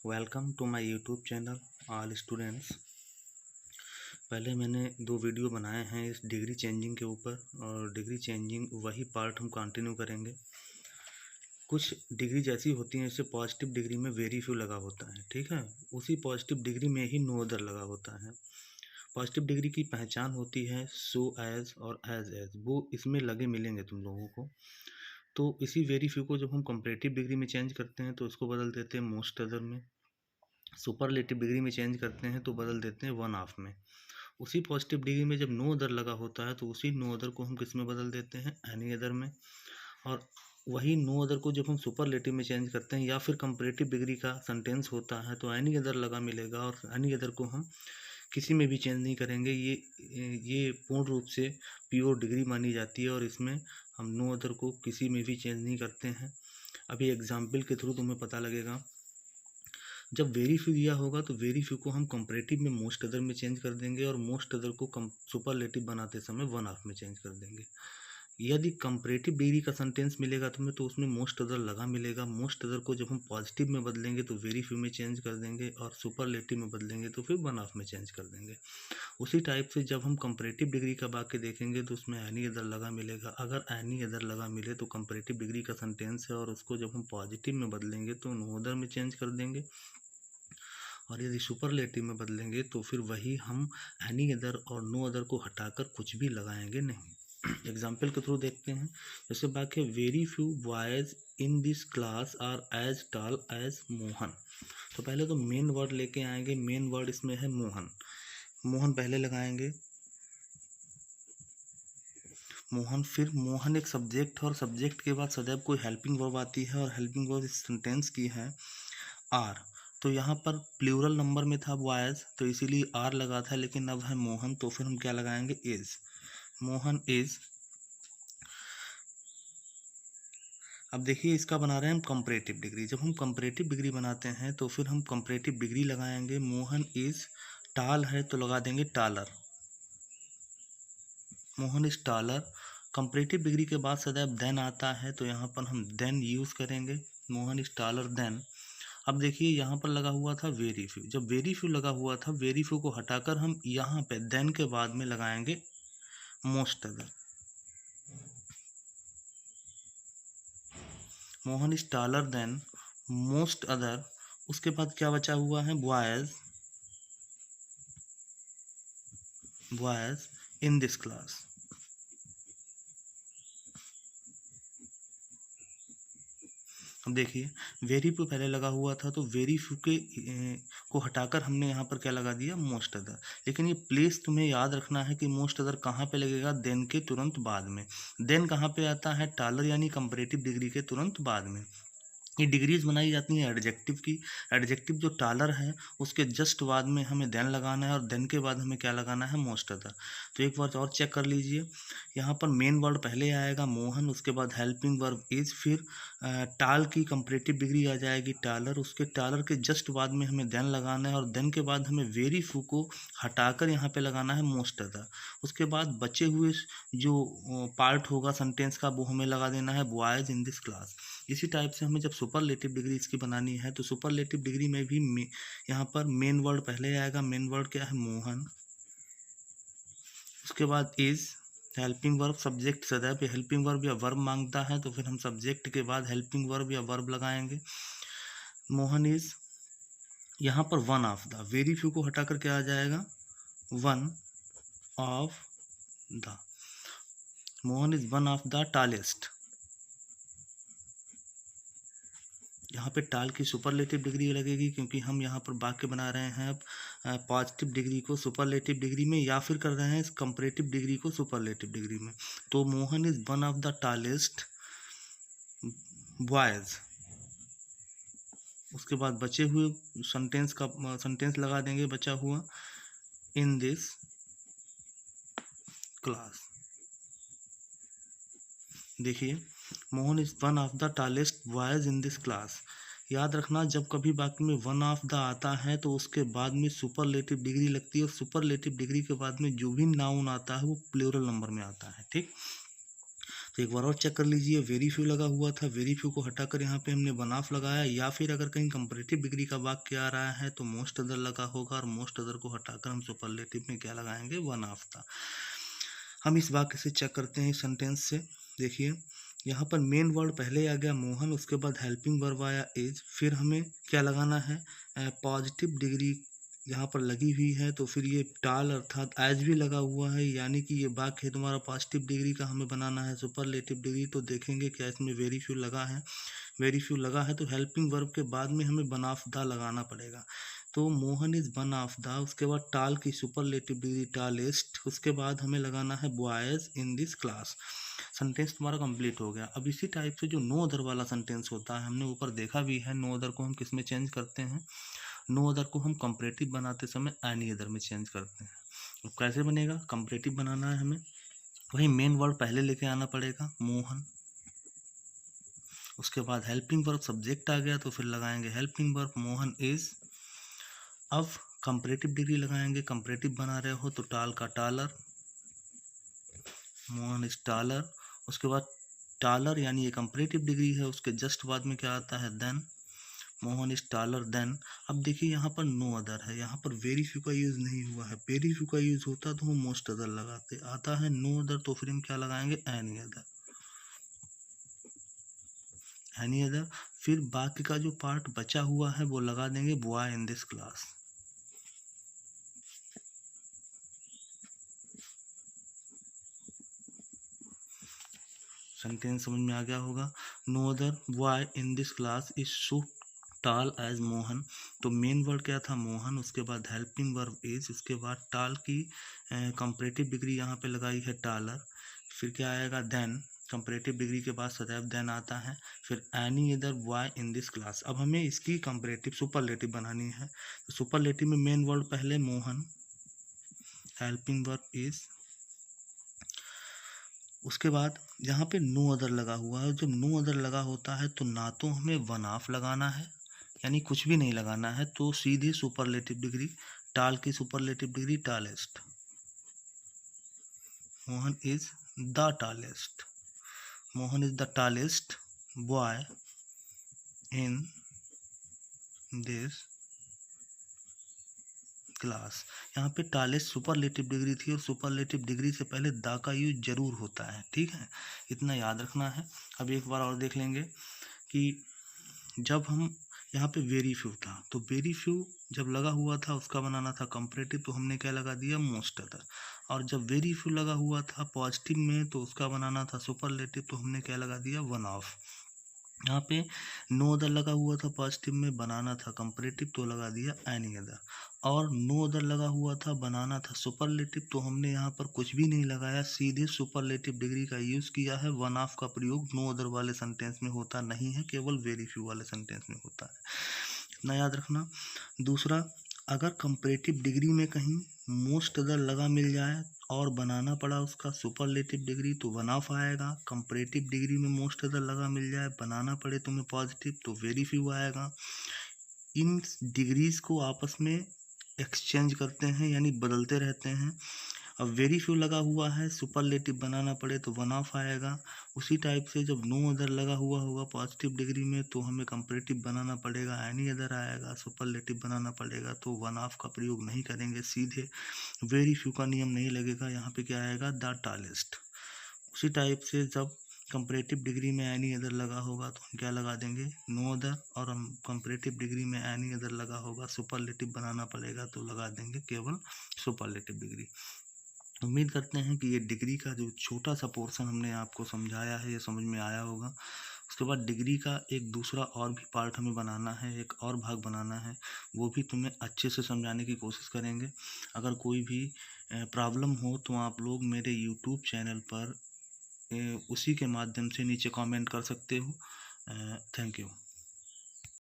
Welcome to my YouTube channel all students. पहले मैंने 2 video बनाए हैं इस डिग्री चेंजिंग के ऊपर, और डिग्री चेंजिंग वही पार्ट हम कंटिन्यू करेंगे। कुछ डिग्री जैसी होती हैं, जैसे पॉजिटिव डिग्री में वेरी फ्यू लगा होता है, ठीक है। उसी पॉजिटिव डिग्री में ही नो अदर लगा होता है। पॉजिटिव डिग्री की पहचान होती है सो एज और एज, वो इसमें लगे मिलेंगे तुम लोगों को। तो इसी वेरी फ्यू को जब हम कंपैरेटिव डिग्री में चेंज करते हैं तो उसको बदल देते हैं मोस्ट अदर में। सुपरलेटिव डिग्री में चेंज करते हैं तो बदल देते हैं वन ऑफ में। उसी पॉजिटिव डिग्री में जब नो अदर लगा होता है तो उसी नो अदर को हम किस में बदल देते हैं, एनी अदर में। और वही नो अदर को जब हम सुपरलेटिव में चेंज करते हैं या फिर कंपैरेटिव डिग्री का सेंटेंस होता है तो एनी अदर लगा मिलेगा, और एनी अदर को हम किसी में भी चेंज नहीं करेंगे। ये पूर्ण रूप से प्योर डिग्री मानी जाती है, और इसमें हम नो अदर को किसी में भी चेंज नहीं करते हैं। अभी एग्जाम्पल के थ्रू तुम्हें पता लगेगा। जब वेरी फ्यू दिया होगा तो वेरी फ्यू को हम कंपैरेटिव में मोस्ट अदर में चेंज कर देंगे, और मोस्ट अदर को सुपरलेटिव बनाते समय वन ऑफ में चेंज कर देंगे। यदि कंपैरेटिव डिग्री का सेंटेंस मिलेगा तुम्हें तो उसमें मोस्ट अदर लगा मिलेगा। मोस्ट अदर को जब हम पॉजिटिव में बदलेंगे तो वेरी फ्यू में चेंज कर देंगे, और सुपरलेटिव में बदलेंगे तो फिर वन ऑफ में चेंज कर देंगे। उसी टाइप से जब हम कंपैरेटिव डिग्री का वाक्य देखेंगे तो उसमें एनी अदर लगा मिलेगा। अगर एनी अदर लगा मिले तो कंपैरेटिव डिग्री का सेंटेंस है, और उसको जब हम पॉजिटिव में बदलेंगे तो नो अदर में चेंज कर देंगे। और यदि सुपरलेटिव में बदलेंगे तो फिर वही हम एनी अदर और नो अदर को हटाकर कुछ भी लगाएंगे नहीं। एग्जाम्पल के थ्रू देखते हैं। जैसे वाक्य very few boys in this class are as tall as Mohan. तो पहले तो मेन वर्ड लेके आएंगे। मेन वर्ड इसमें है मोहन। मोहन पहले लगाएंगे, मोहन। फिर मोहन एक सब्जेक्ट है, और सब्जेक्ट के बाद सदैव कोई हेल्पिंग वर्ब आती है, और हेल्पिंग वर्ब इस सेंटेंस की है आर। तो यहाँ पर प्लूरल नंबर में था बॉयज तो इसीलिए आर लगा था, लेकिन अब है मोहन तो फिर हम क्या लगाएंगे, इज। मोहन इज। अब देखिए इसका बना रहे हैं हम कंपैरेटिव डिग्री। जब हम कंपैरेटिव डिग्री बनाते हैं तो फिर हम कंपैरेटिव डिग्री लगाएंगे। मोहन इज टाल है तो लगा देंगे taller. Mohan is taller. Comparative degree के बाद सदैव देन आता है तो यहाँ पर हम देन यूज करेंगे। Mohan is taller than. अब देखिए यहाँ पर लगा हुआ था वेरी फ्यू। जब वेरी फ्यू लगा हुआ था, वेरी फ्यू को हटाकर हम यहाँ पे देन के बाद में लगाएंगे most other. Mohan is taller than most other. उसके बाद क्या बचा हुआ है, boys. Boys in this class. अब देखिए वेरी फ्यू पहले लगा हुआ था तो वेरी फ्यू के को हटाकर हमने यहाँ पर क्या लगा दिया, मोस्ट अदर। लेकिन ये प्लेस तुम्हें याद रखना है कि मोस्ट अदर कहाँ पे लगेगा, देन के तुरंत बाद में। देन कहाँ पे आता है, टालर यानी कंपैरेटिव डिग्री के तुरंत बाद में। ये डिग्रीज बनाई जाती हैं एडजेक्टिव की। एडजेक्टिव जो टालर है उसके जस्ट बाद में हमें देन लगाना है, और देन के बाद हमें क्या लगाना है, मोस्ट अदर। तो एक बार और चेक कर लीजिए। यहाँ पर मेन वर्ड पहले आएगा मोहन, उसके बाद हेल्पिंग वर्ब इज, फिर टाल की कंपैरेटिव डिग्री आ जाएगी टालर। उसके टालर के जस्ट बाद में हमें देन लगाना है, और देन के बाद हमें वेरी फ्यू को हटाकर यहाँ पे लगाना है मोस्ट अदर। उसके बाद बचे हुए जो पार्ट होगा सेंटेंस का वो हमें लगा देना है बॉयज इन दिस क्लास। इसी टाइप से हमें जब सुपरलेटिव डिग्री इसकी बनानी है तो सुपरलेटिव डिग्री में भी यहाँ पर मेन वर्ड पहले आएगा। मेन वर्ड क्या है, मोहन। उसके बाद इज, हेल्पिंग वर्ब, सब्जेक्ट सदैव हेल्पिंग वर्ब या वर्ब मांगता है तो फिर हम सब्जेक्ट के बाद हेल्पिंग वर्ब या वर्ब लगाएंगे। मोहन इज। यहाँ पर one of the, very few को हटाकर क्या आ जाएगा, one of the. Mohan is one of the tallest. यहाँ पे टाल की सुपरलेटिव डिग्री लगेगी, क्योंकि हम यहाँ पर वाक्य बना रहे हैं पॉजिटिव डिग्री को सुपरलेटिव डिग्री में, या फिर कर रहे हैं कंपैरेटिव डिग्री को सुपरलेटिव डिग्री में। तो Mohan is one of the tallest boys. उसके बाद बचे हुए सेंटेंस का सेंटेंस लगा देंगे बचा हुआ, इन दिस क्लास। देखिए Mohan is one of the tallest boys in this class. याद रखना जब कभी वाक्य में वन ऑफ द आता है तो उसके बाद में सुपरलेटिव डिग्री लगती है, और सुपरलेटिव डिग्री के बाद में जो भी नाउन आता है वो प्लूरल नंबर में आता है, ठीक। तो एक बार और चेक कर लीजिए, वेरी फ्यू लगा हुआ था, वेरी फ्यू को हटाकर यहाँ पे हमने वन ऑफ लगाया, या फिर अगर कहीं कंपैरेटिव डिग्री का वाक्य आ रहा है तो मोस्ट अदर लगा होगा, और मोस्ट अदर को हटाकर हम सुपरलेटिव में क्या लगाएंगे, वन ऑफ था। हम इस वाक्य से चेक करते हैं, सेंटेंस से देखिए यहाँ पर मेन वर्ड पहले आ गया मोहन, उसके बाद हेल्पिंग वर्ब आया इज, फिर हमें क्या लगाना है, पॉजिटिव डिग्री यहाँ पर लगी हुई है, तो फिर ये टाल अर्थात एज भी लगा हुआ है, यानी कि ये वाक्य है तुम्हारा पॉजिटिव डिग्री का, हमें बनाना है सुपरलेटिव डिग्री। तो देखेंगे क्या इसमें वेरी फ्यू लगा है, वेरी फ्यू लगा है तो हेल्पिंग वर्ब के बाद में हमें वन ऑफ द लगाना पड़ेगा। तो Mohan is one of the, उसके बाद टाल की सुपरलेटिव डिग्री टालेस्ट, उसके बाद हमें लगाना है boys in this class. Sentence तुम्हारा कंप्लीट हो गया। अब इसी टाइप से जो नो अदर वाला सेंटेंस होता है, हमने ऊपर देखा भी है, नो अदर को हम किस में चेंज करते हैं, नो अदर को हम कंपैरेटिव बनाते समय एनी अदर में चेंज करते हैं। अब कैसे बनेगा, कंपैरेटिव बनाना है हमें, वही मेन वर्ड पहले लेके आना पड़ेगा मोहन, उसके बाद हेल्पिंग वर्ब सब्जेक्ट आ गया तो फिर लगाएंगे हेल्पिंग वर्ब मोहन इज। अब कंपैरेटिव डिग्री लगाएंगे, कंपैरेटिव बना रहे हो तो टाल का टालर, मोहन इज टालर, उसके बाद टालर यानी ये कंपैरेटिव डिग्री है, उसके जस्ट बाद में क्या आता है than, Mohan is taller than. अब देखिए यहाँ पर नो अदर है, यहाँ पर वेरी फ्यू का यूज नहीं हुआ है, वेरी फ्यू का यूज होता तो हम मोस्ट अदर लगाते, आता है नो अदर तो फिर हम क्या लगाएंगे, एनी अदर, एनी अदर। फिर बाकी का जो पार्ट बचा हुआ है वो लगा देंगे boy in this class. Sentence समझ में आ गया होगा, no other boy in this class is so tall as Mohan, तो मेन वर्ड क्या था मोहन, उसके बाद हेल्पिंग वर्ब इज, उसके बाद टाल की कंपैरेटिव डिग्री यहाँ पे लगाई है टालर, फिर क्या आएगा देन, कंपैरेटिव डिग्री के बाद सदैव देन आता है, फिर any other boy in this class. अब हमें इसकी कंपैरेटिव सुपरलेटिव बनानी है, तो सुपरलेटिव में मेन वर्ड पहले मोहन, हेल्पिंग वर्ब इज, उसके बाद यहाँ पे नो अदर लगा हुआ है, जब नो अदर लगा होता है तो ना तो हमें वन ऑफ लगाना है, यानी कुछ भी नहीं लगाना है, तो सीधे सुपरलेटिव डिग्री, टाल की superlative degree tallest, Mohan is the tallest, Mohan is the tallest boy in this class. यहाँ पे टालेस्ट सुपरलेटिव डिग्री थी और सुपरलेटिव डिग्री से पहले द का यूज जरूर होता है, ठीक है, इतना याद रखना है। अब एक बार और देख लेंगे कि जब हम यहाँ पे वेरी फ्यू था, तो वेरी फ्यू जब लगा हुआ था उसका बनाना था कंपैरेटिव, तो हमने क्या लगा दिया, मोस्ट अदर, और जब वेरी फ्यू लगा हुआ था पॉजिटिव में तो उसका बनाना था सुपरलेटिव, तो हमने क्या लगा दिया, वन ऑफ। यहाँ पे नो अदर लगा हुआ था पॉजिटिव में, बनाना था कंपैरेटिव तो लगा दिया एनी अदर, और नो अदर लगा हुआ था बनाना था सुपरलेटिव, तो हमने यहाँ पर कुछ भी नहीं लगाया, सीधे सुपरलेटिव डिग्री का यूज़ किया है। वन ऑफ का प्रयोग नो अदर वाले सेंटेंस में होता नहीं है, केवल वेरी फ्यू वाले सेंटेंस में होता है, इतना याद रखना। दूसरा, अगर कंपैरेटिव डिग्री में कहीं मोस्ट अदर लगा मिल जाए और बनाना पड़ा उसका सुपरलेटिव डिग्री तो वन ऑफ आएगा, कंपैरेटिव डिग्री में मोस्ट अदर लगा मिल जाए बनाना पड़े तुम्हें पॉजिटिव तो वेरी फ्यू आएगा। इन डिग्रीज को आपस में एक्सचेंज करते हैं, यानी बदलते रहते हैं। अब वेरी फ्यू लगा हुआ है, सुपरलेटिव बनाना पड़े तो वन ऑफ आएगा। उसी टाइप से जब नो अदर लगा हुआ होगा पॉजिटिव डिग्री में तो हमें कंपैरेटिव बनाना पड़ेगा, एनी अदर आएगा, सुपरलेटिव बनाना पड़ेगा तो वन ऑफ का प्रयोग नहीं करेंगे, सीधे वेरी फ्यू का नियम नहीं लगेगा, यहाँ पे क्या आएगा, द टालेस्ट। उसी टाइप से जब कंपैरेटिव डिग्री में एनी अदर लगा होगा तो हम क्या लगा देंगे, नो अदर, और हम कंपैरेटिव डिग्री में एनी अदर लगा होगा सुपरलेटिव बनाना पड़ेगा तो लगा देंगे केवल सुपरलेटिव डिग्री। उम्मीद करते हैं कि ये डिग्री का जो छोटा सा पोर्शन हमने आपको समझाया है ये समझ में आया होगा। उसके बाद डिग्री का एक दूसरा और भी पार्ट हमें बनाना है, एक और भाग बनाना है, वो भी तुम्हें अच्छे से समझाने की कोशिश करेंगे। अगर कोई भी प्रॉब्लम हो तो आप लोग मेरे यूट्यूब चैनल पर उसी के माध्यम से नीचे कमेंट कर सकते हो। Thank you.